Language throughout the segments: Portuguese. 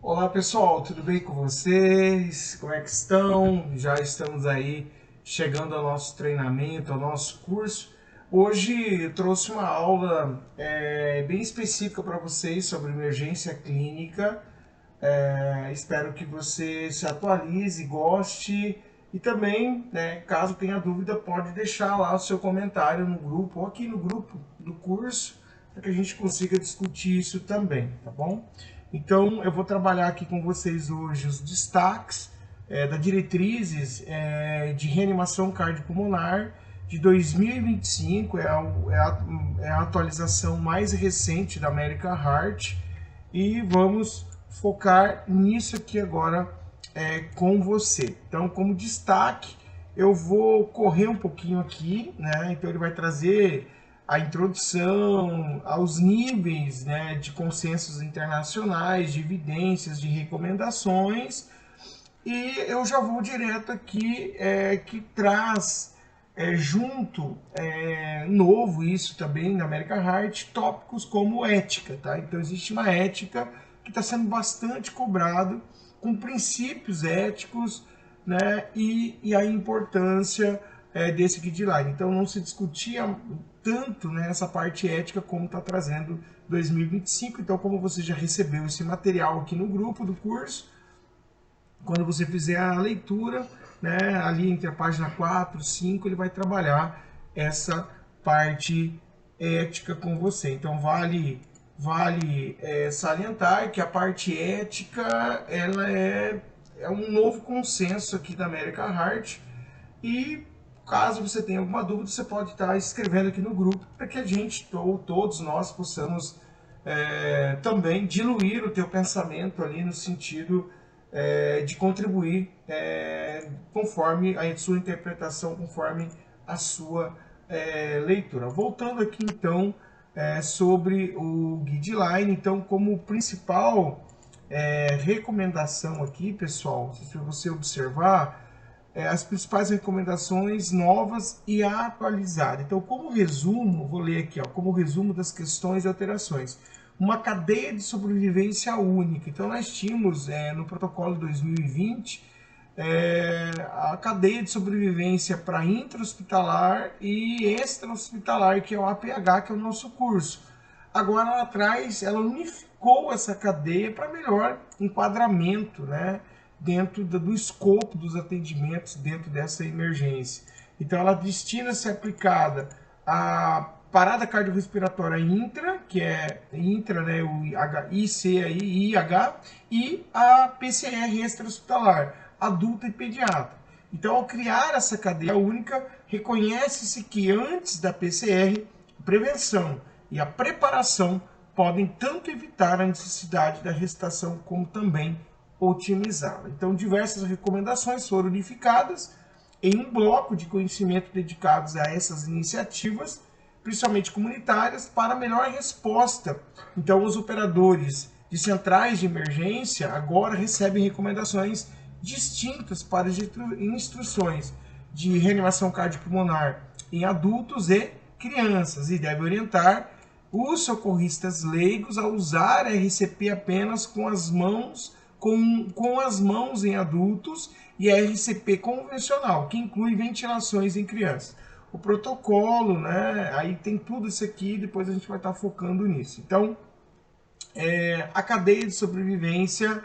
Olá pessoal, tudo bem com vocês? Como é que estão? Já estamos aí chegando ao nosso treinamento, ao nosso curso. Hoje eu trouxe uma aula bem específica para vocês sobre emergência clínica. Espero que você se atualize, goste e também, né, caso tenha dúvida, pode deixar lá o seu comentário no grupo ou aqui no grupo do curso para que a gente consiga discutir isso também, tá bom? Então, eu vou trabalhar aqui com vocês hoje os destaques da diretrizes de reanimação cardiopulmonar de 2025, é a atualização mais recente da American Heart, e vamos focar nisso aqui agora com você. Então, como destaque, eu vou correr um pouquinho aqui, né? Então, ele vai trazer a introdução aos níveis, né, de consensos internacionais, de evidências, de recomendações, e eu já vou direto aqui que traz junto, novo isso também na American Heart, tópicos como ética, tá? Então existe uma ética que está sendo bastante cobrado, com princípios éticos, né? E a importância desse guideline. Então não se discutia tanto, né, essa parte ética como está trazendo 2025. Então, como você já recebeu esse material aqui no grupo do curso, quando você fizer a leitura, né, ali entre a página 4 e 5, ele vai trabalhar essa parte ética com você. Então vale salientar que a parte ética ela é um novo consenso aqui da American Heart, e caso você tenha alguma dúvida, você pode estar escrevendo aqui no grupo para que a gente, ou todos nós, possamos também diluir o teu pensamento ali no sentido de contribuir conforme a sua interpretação, conforme a sua leitura. Voltando aqui então sobre o guideline, então como principal recomendação aqui, pessoal, se você observar, as principais recomendações novas e atualizadas. Então, como resumo, vou ler aqui, ó, como resumo das questões e alterações. Uma cadeia de sobrevivência única. Então, nós tínhamos no protocolo 2020 a cadeia de sobrevivência para intra-hospitalar e extra-hospitalar, que é o APH, que é o nosso curso. Agora ela traz, ela unificou essa cadeia para melhor enquadramento, né, dentro do escopo dos atendimentos dentro dessa emergência. Então ela destina-se aplicada a parada cardiorrespiratória intra, que é intra, né, o IC aí, IH, e a PCR extra-hospitalar, adulta e pediatra. Então, ao criar essa cadeia única, reconhece-se que antes da PCR, a prevenção e a preparação podem tanto evitar a necessidade da ressuscitação como também otimizá-la. Então, diversas recomendações foram unificadas em um bloco de conhecimento dedicados a essas iniciativas, principalmente comunitárias, para melhor resposta. Então, os operadores de centrais de emergência agora recebem recomendações distintas para as instruções de reanimação cardiopulmonar em adultos e crianças, e deve orientar os socorristas leigos a usar a RCP apenas com as mãos em adultos, e a RCP convencional, que inclui ventilações em crianças. O protocolo, né, aí tem tudo isso aqui, depois a gente vai estar focando nisso. Então, a cadeia de sobrevivência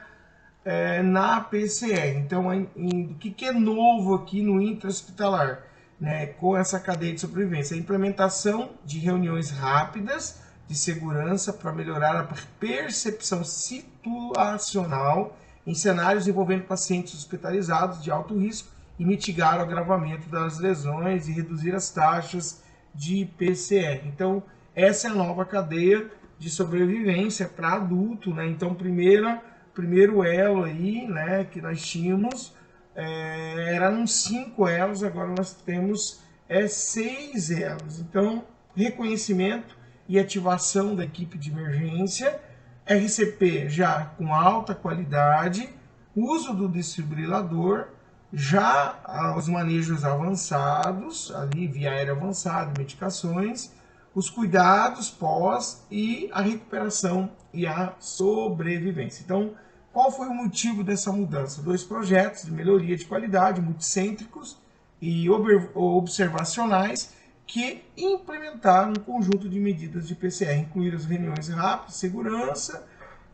na PCR. Então, o que é novo aqui no intra-hospitalar, né, com essa cadeia de sobrevivência? A implementação de reuniões rápidas de segurança para melhorar a percepção situacional em cenários envolvendo pacientes hospitalizados de alto risco e mitigar o agravamento das lesões e reduzir as taxas de PCR. Então, essa é a nova cadeia de sobrevivência para adulto, né? Então, primeiro elo aí, né, que nós tínhamos, eram 5 elos, agora nós temos 6 elos. Então, reconhecimento e ativação da equipe de emergência, RCP já com alta qualidade, uso do desfibrilador, já os manejos avançados, ali via aérea avançada, medicações, os cuidados pós e a recuperação e a sobrevivência. Então, qual foi o motivo dessa mudança? 2 projetos de melhoria de qualidade, multicêntricos e observacionais, que implementaram um conjunto de medidas de PCR, incluíram as reuniões rápidas, segurança,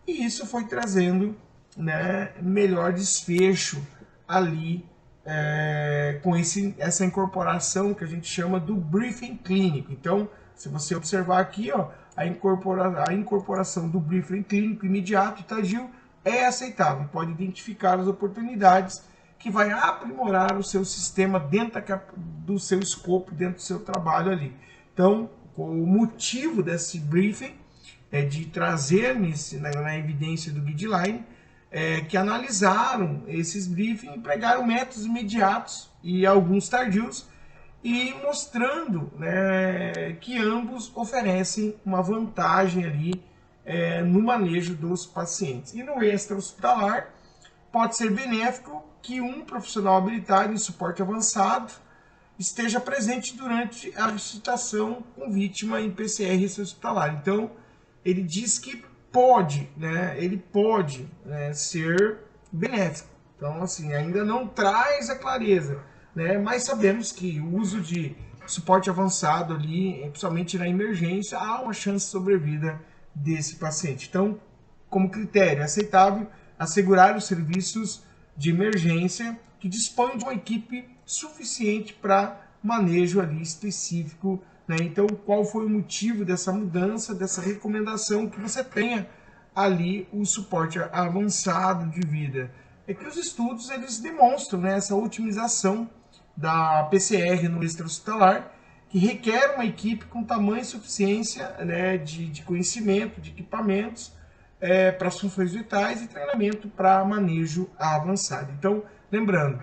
e isso foi trazendo, né, melhor desfecho ali, com essa incorporação que a gente chama do briefing clínico. Então, se você observar aqui, ó, a incorporação do briefing clínico imediato e tardio é aceitável, pode identificar as oportunidades que vai aprimorar o seu sistema dentro do seu escopo, dentro do seu trabalho ali. Então, o motivo desse briefing é de trazer na evidência do guideline, que analisaram esses briefings, empregaram métodos imediatos e alguns tardios, e mostrando, né, que ambos oferecem uma vantagem ali no manejo dos pacientes. E no extra-hospitalar, pode ser benéfico que um profissional habilitado em suporte avançado esteja presente durante a ressuscitação com vítima em PCR extra-hospitalar. Então, ele diz que pode, né, ser benéfico. Então, assim, ainda não traz a clareza, né, mas sabemos que o uso de suporte avançado ali, principalmente na emergência, há uma chance de sobrevida desse paciente. Então, como critério, é aceitável assegurar os serviços de emergência que dispõem de uma equipe suficiente para manejo ali específico, né? Então, qual foi o motivo dessa mudança, dessa recomendação que você tenha ali o suporte avançado de vida? É que os estudos eles demonstram, né, essa otimização da PCR no extra-hospitalar, que requer uma equipe com tamanho e suficiência, né, de conhecimento, de equipamentos, para as funções vitais e treinamento para manejo avançado. Então, lembrando,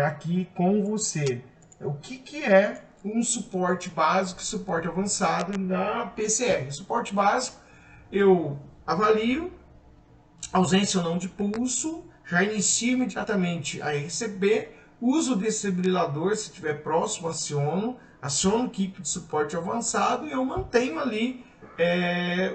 aqui com você, o que é um suporte básico e suporte avançado na PCR? Suporte básico, eu avalio ausência ou não de pulso, já inicio imediatamente a RCP, uso o desfibrilador, se estiver próximo, aciono a equipe de suporte avançado e eu mantenho ali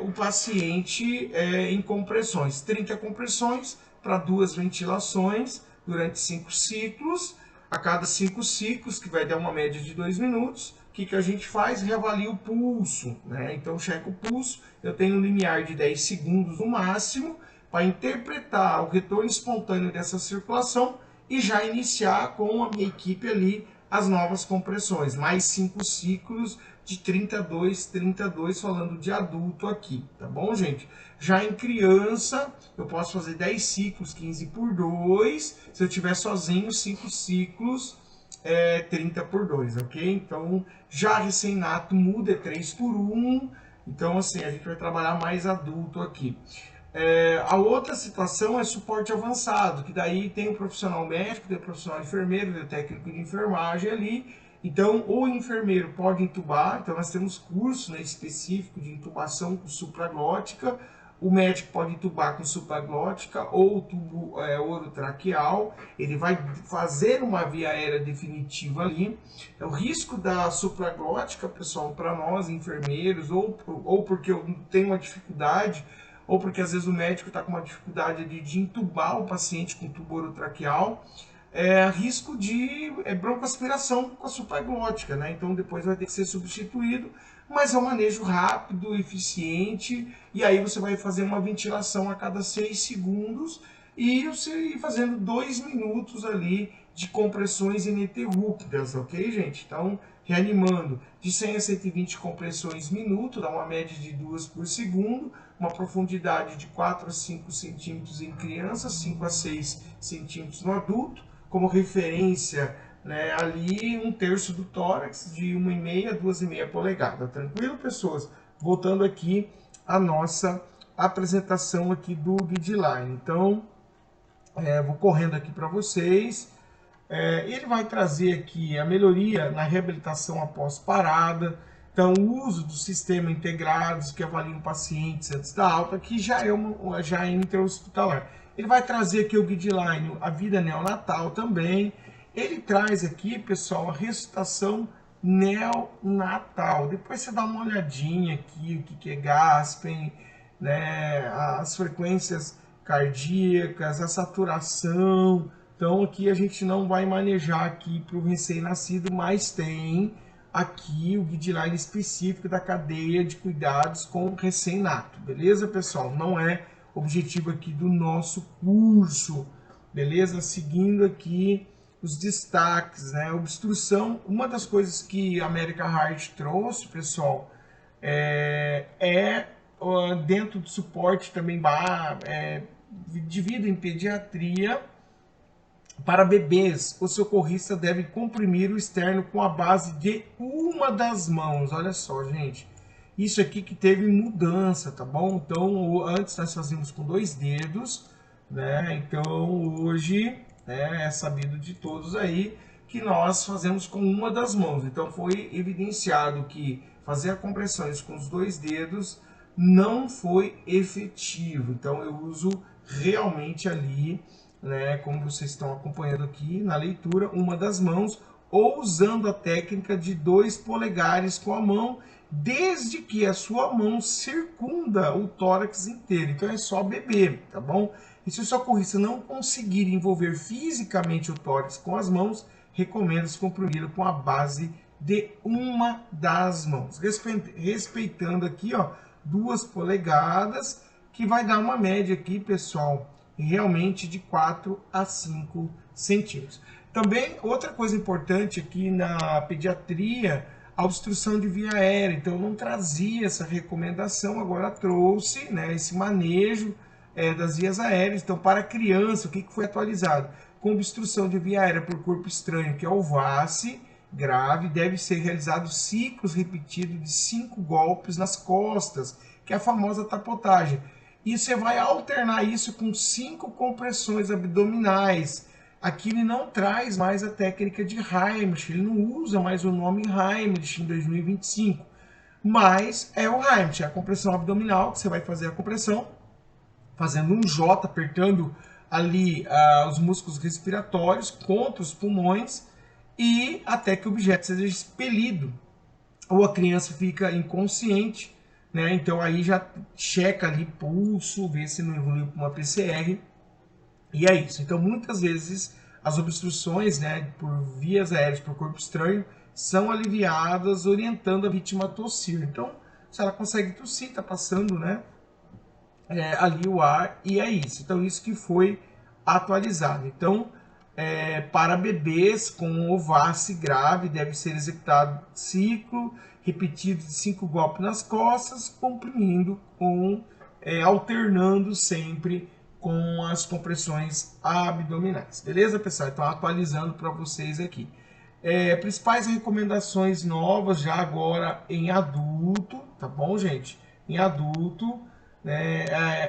o paciente em compressões. 30 compressões para 2 ventilações durante 5 ciclos. A cada 5 ciclos, que vai dar uma média de 2 minutos, o que a gente faz? Reavalia o pulso, né? Então, checo o pulso, eu tenho um limiar de 10 segundos no máximo, para interpretar o retorno espontâneo dessa circulação e já iniciar com a minha equipe ali as novas compressões, mais 5 ciclos de 32, falando de adulto aqui, tá bom, gente? Já em criança, eu posso fazer 10 ciclos, 15 por 2, se eu estiver sozinho, 5 ciclos, 30 por 2, ok? Então, já recém-nato muda, é 3 por 1, então assim, a gente vai trabalhar mais adulto aqui. A outra situação é suporte avançado, que daí tem o profissional médico, tem o profissional enfermeiro, tem o técnico de enfermagem ali. Então, o enfermeiro pode intubar, então nós temos curso, né, específico de intubação com supraglótica. O médico pode intubar com supraglótica ou tubo orotraqueal. Ele vai fazer uma via aérea definitiva ali. O risco da supraglótica, pessoal, para nós enfermeiros, ou porque eu tenho uma dificuldade, ou porque às vezes o médico está com uma dificuldade de intubar o paciente com tubo orotraqueal, risco de broncoaspiração com a supraglótica, né? Então depois vai ter que ser substituído, mas é um manejo rápido, eficiente, e aí você vai fazer uma ventilação a cada 6 segundos e você ir fazendo 2 minutos ali de compressões ininterruptas, ok, gente? Então, reanimando de 100 a 120 compressões minuto, dá uma média de 2 por segundo, uma profundidade de 4 a 5 centímetros em criança, 5 a 6 centímetros no adulto, como referência, né, ali 1/3 do tórax, de 1,5 a 2,5 polegadas. Tranquilo, pessoas? Voltando aqui a nossa apresentação aqui do guideline. Então, vou correndo aqui para vocês. Ele vai trazer aqui a melhoria na reabilitação após parada. Então, o uso do sistema integrados que avaliam pacientes antes da alta, que já é intra-hospitalar. Ele vai trazer aqui o guideline, a vida neonatal também. Ele traz aqui, pessoal, a ressuscitação neonatal. Depois você dá uma olhadinha aqui, o que é Gaspen, né, as frequências cardíacas, a saturação. Então aqui a gente não vai manejar aqui para o recém-nascido, mas tem aqui o guideline específico da cadeia de cuidados com o recém-nato, beleza, pessoal? Não é objetivo aqui do nosso curso, beleza? Seguindo aqui os destaques, né? Obstrução, uma das coisas que a American Heart trouxe, pessoal, dentro do suporte também de vida em pediatria. Para bebês, o socorrista deve comprimir o externo com a base de uma das mãos. Olha só, gente. Isso aqui que teve mudança, tá bom? Então, antes nós fazíamos com 2 dedos, né? Então, hoje, né, é sabido de todos aí que nós fazemos com uma das mãos. Então, foi evidenciado que fazer as compressões com os 2 dedos não foi efetivo. Então, eu uso realmente ali, né, como vocês estão acompanhando aqui na leitura, uma das mãos, ou usando a técnica de 2 polegares com a mão, desde que a sua mão circunda o tórax inteiro. Então é só beber, tá bom? E se o socorrista não conseguir envolver fisicamente o tórax com as mãos, recomenda-se comprimi-lo com a base de uma das mãos, respeitando aqui, ó, 2 polegadas, que vai dar uma média aqui, pessoal, realmente de 4 a 5 centímetros. Também, outra coisa importante aqui na pediatria, a obstrução de via aérea. Então, eu não trazia essa recomendação, agora trouxe, né, esse manejo das vias aéreas. Então, para criança, o que foi atualizado? Com obstrução de via aérea por corpo estranho, que é o VASE grave, deve ser realizado ciclos repetidos de 5 golpes nas costas, que é a famosa tapotagem. E você vai alternar isso com 5 compressões abdominais. Aqui ele não traz mais a técnica de Heimlich, ele não usa mais o nome Heimlich em 2025. Mas é o Heimlich, é a compressão abdominal, que você vai fazer a compressão, fazendo um J, apertando ali os músculos respiratórios contra os pulmões, e até que o objeto seja expelido, ou a criança fica inconsciente, né? Então aí já checa ali pulso, vê se não evoluiu para uma PCR, e é isso. Então muitas vezes as obstruções, né, por vias aéreas por corpo estranho são aliviadas orientando a vítima a tossir. Então se ela consegue tossir, está passando, né, ali o ar, e é isso. Então isso que foi atualizado. Então para bebês com ováce grave deve ser executado ciclo repetido de 5 golpes nas costas, comprimindo alternando sempre com as compressões abdominais. Beleza, pessoal? Então, atualizando para vocês aqui. Principais recomendações novas já agora em adulto, tá bom, gente? Em adulto,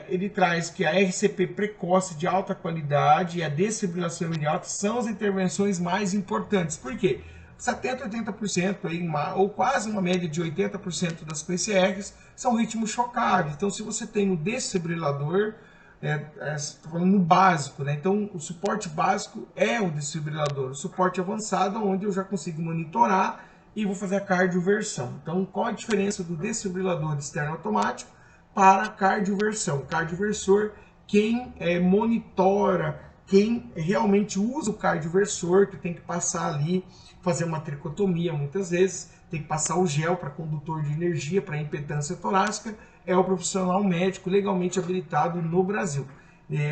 ele traz que a RCP precoce de alta qualidade e a desfibrilação imediata são as intervenções mais importantes. Por quê? 70% a 80%, aí, ou quase uma média de 80% das PCRs são ritmos chocados. Então, se você tem o desfibrilador, estou falando no básico, né? Então, o suporte básico é o desfibrilador. O suporte avançado, onde eu já consigo monitorar e vou fazer a cardioversão. Então, qual a diferença do desfibrilador externo automático para a cardioversão? Cardioversor, quem monitora, quem realmente usa o cardioversor, que tem que passar ali, fazer uma tricotomia muitas vezes, tem que passar o gel para condutor de energia, para impedância torácica, é o profissional médico legalmente habilitado no Brasil.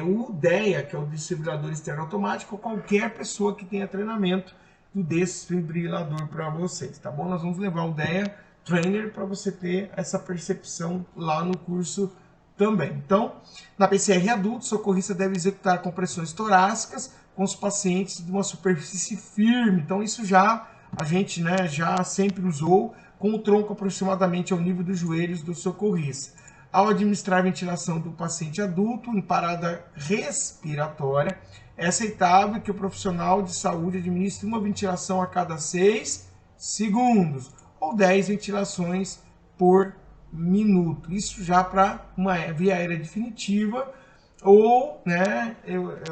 O DEA, que é o desfibrilador externo automático, qualquer pessoa que tenha treinamento do desfibrilador para vocês, tá bom? Nós vamos levar o DEA Trainer para você ter essa percepção lá no curso também. Então, na PCR adulto, o socorrista deve executar compressões torácicas com os pacientes de uma superfície firme. Então, isso já a gente, né, já sempre usou, com o tronco aproximadamente ao nível dos joelhos do socorrista. Ao administrar a ventilação do paciente adulto em parada respiratória, é aceitável que o profissional de saúde administre uma ventilação a cada 6 segundos ou 10 ventilações por minuto. Isso já para uma via aérea definitiva, ou, né,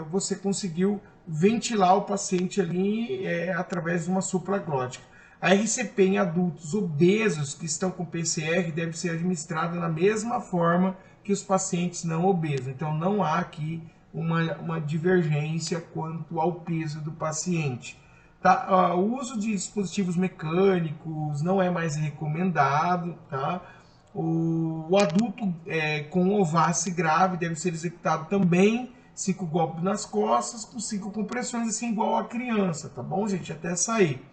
você conseguiu ventilar o paciente ali através de uma supraglótica. A RCP em adultos obesos que estão com PCR deve ser administrada da mesma forma que os pacientes não obesos. Então, não há aqui uma divergência quanto ao peso do paciente. Tá? O uso de dispositivos mecânicos não é mais recomendado. Tá? O adulto com ováce grave deve ser executado também 5 golpes nas costas com 5 compressões, assim igual a criança, tá bom, gente? Até sair.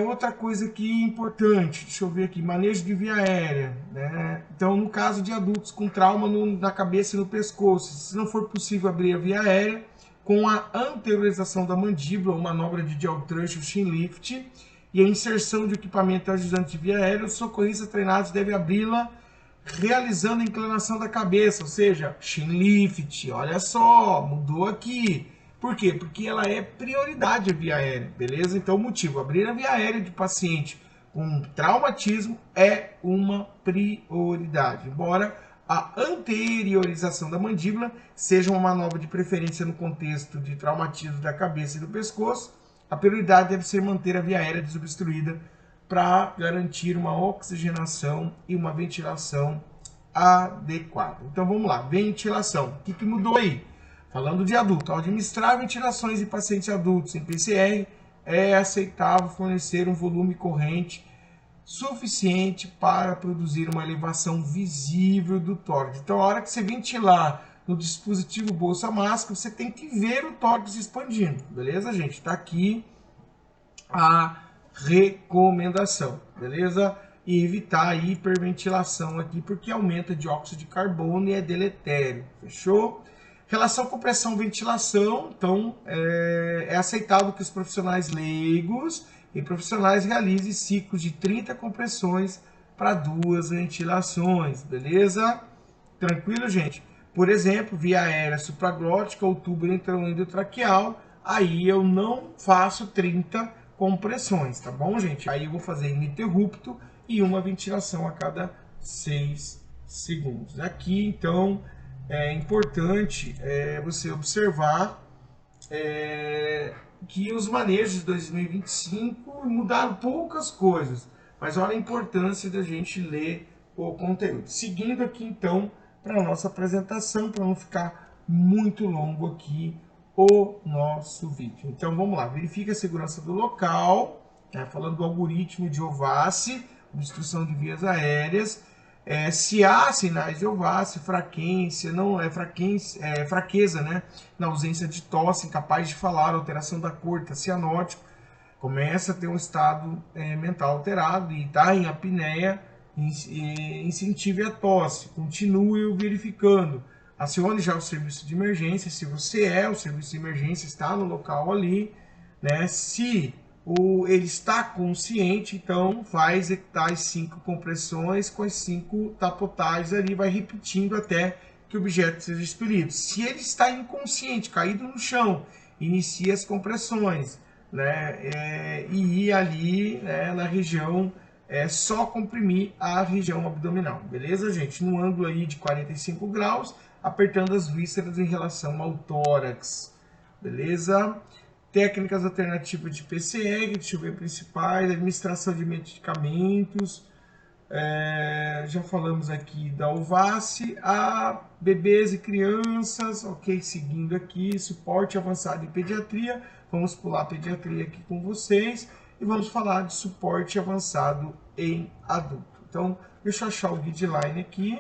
Outra coisa aqui importante, deixa eu ver aqui, manejo de via aérea, né? Então, no caso de adultos com trauma na cabeça e no pescoço, se não for possível abrir a via aérea, com a anteriorização da mandíbula, uma manobra de jaw thrust ou chin lift, e a inserção de equipamento ajudante de via aérea, os socorristas treinados devem abri-la realizando a inclinação da cabeça, ou seja, chin lift, olha só, mudou aqui. Por quê? Porque ela é prioridade a via aérea, beleza? Então o motivo, abrir a via aérea de paciente com traumatismo é uma prioridade. Embora a anteriorização da mandíbula seja uma manobra de preferência no contexto de traumatismo da cabeça e do pescoço, a prioridade deve ser manter a via aérea desobstruída para garantir uma oxigenação e uma ventilação adequada. Então vamos lá, ventilação. O que mudou aí? Falando de adulto, ao administrar ventilações em pacientes adultos em PCR, é aceitável fornecer um volume corrente suficiente para produzir uma elevação visível do tórax. Então, a hora que você ventilar no dispositivo bolsa-máscara, você tem que ver o tórax expandindo, beleza, gente? Está aqui a recomendação, beleza? E evitar a hiperventilação aqui, porque aumenta dióxido de carbono e é deletério, fechou? Relação com pressão-ventilação, então é aceitável que os profissionais leigos e profissionais realizem ciclos de 30 compressões para 2 ventilações, beleza? Tranquilo, gente? Por exemplo, via aérea supraglótica ou tubo endotraqueal, aí eu não faço 30 compressões, tá bom, gente? Aí eu vou fazer ininterrupto e uma ventilação a cada 6 segundos. Aqui, então, é importante você observar que os manejos de 2025 mudaram poucas coisas, mas olha a importância da gente ler o conteúdo. Seguindo aqui, então, para a nossa apresentação, para não ficar muito longo aqui o nosso vídeo. Então, vamos lá. Verifique a segurança do local, falando do algoritmo de Ovace, obstrução de vias aéreas. Se há sinais de Ovace, fraqueza, né? Na ausência de tosse, incapaz de falar, alteração da cor, tá cianótico, começa a ter um estado mental alterado e está em apneia, incentive a tosse, continue verificando. Acione já o serviço de emergência, se você o serviço de emergência está no local ali, né? Se ele está consciente, então vai executar as 5 compressões com as 5 tapotais ali, vai repetindo até que o objeto seja expelido. Se ele está inconsciente, caído no chão, inicia as compressões, né? E ir ali, né, na região, só comprimir a região abdominal, beleza, gente? No ângulo aí de 45 graus, apertando as vísceras em relação ao tórax, beleza? Técnicas alternativas de PCR, deixa eu ver principais, administração de medicamentos, já falamos aqui da Ovace, a bebês e crianças, ok, seguindo aqui, suporte avançado em pediatria, vamos pular a pediatria aqui com vocês, e vamos falar de suporte avançado em adulto. Então, deixa eu achar o guideline aqui,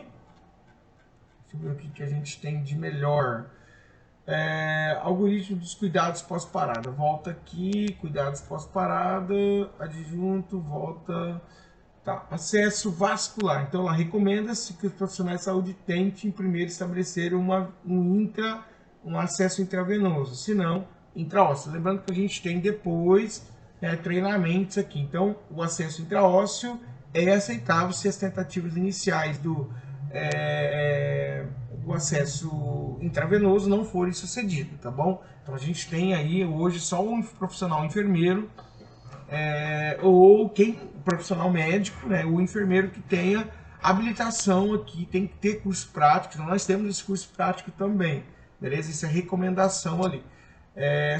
deixa eu ver o que a gente tem de melhor. Algoritmo dos cuidados pós-parada. Volta aqui, cuidados pós-parada, adjunto, volta. Tá. Acesso vascular. Então, lá recomenda-se que os profissionais de saúde tentem primeiro estabelecer um acesso intravenoso, se não, intraósseo. Lembrando que a gente tem depois treinamentos aqui. Então, o acesso intraósseo é aceitável se as tentativas iniciais do acesso intravenoso não forem sucedidas, tá bom? Então a gente tem aí hoje só um profissional enfermeiro ou profissional médico, né, o enfermeiro que tenha habilitação aqui, tem que ter curso prático, então nós temos esse curso prático também, beleza? Isso é recomendação ali.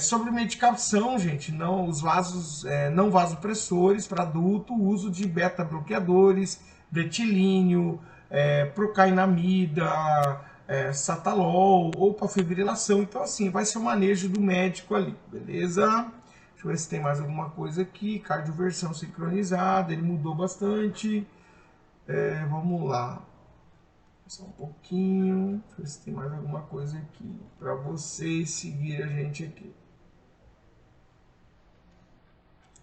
Sobre medicação, gente, os vasos não vasopressores para adulto, uso de beta-bloqueadores, bretilínio, procainamida, satalol ou para fibrilação. Então, assim, vai ser o manejo do médico ali, beleza? Deixa eu ver se tem mais alguma coisa aqui. Cardioversão sincronizada, ele mudou bastante. Vamos lá. Só um pouquinho. Deixa eu ver se tem mais alguma coisa aqui para vocês seguir a gente aqui.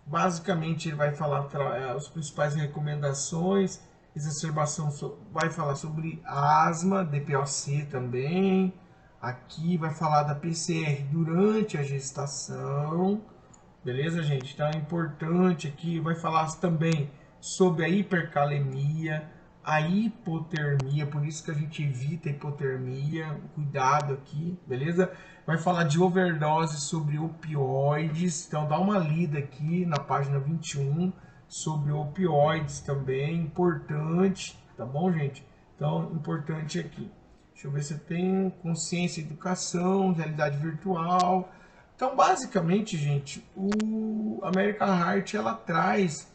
Basicamente, ele vai falar as principais recomendações. Exacerbação vai falar sobre asma, DPOC também. Aqui vai falar da PCR durante a gestação. Beleza, gente? Então é importante aqui. Vai falar também sobre a hipercalemia, a hipotermia, por isso que a gente evita a hipotermia. Cuidado aqui, beleza? Vai falar de overdose sobre opioides. Então dá uma lida aqui na página 21 sobre opioides também. Importante, tá bom, gente? Então, importante aqui. Deixa eu ver se eu tenho consciência, educação, realidade virtual. Então, basicamente, gente, o American Heart ela traz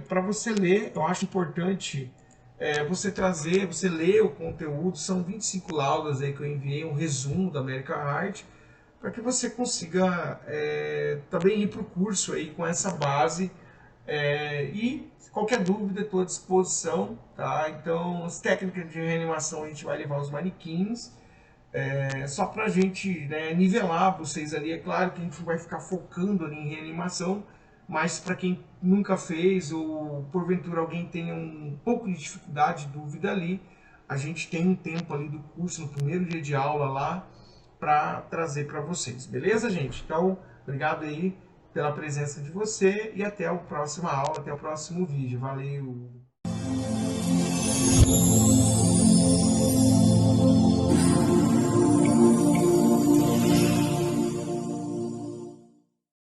para você ler. Eu acho importante você trazer, você ler o conteúdo. São 25 laudas aí que eu enviei, um resumo da American Heart, para que você consiga também ir para o curso aí com essa base. E qualquer dúvida, estou à disposição, tá? Então, as técnicas de reanimação a gente vai levar os manequins. Só para a gente, né, nivelar vocês ali. É claro que a gente não vai ficar focando ali em reanimação, mas para quem nunca fez ou porventura alguém tenha um pouco de dificuldade, dúvida ali, a gente tem um tempo ali do curso, no primeiro dia de aula lá, para trazer para vocês. Beleza, gente? Então, obrigado aí pela presença de você e até a próxima aula, até o próximo vídeo. Valeu!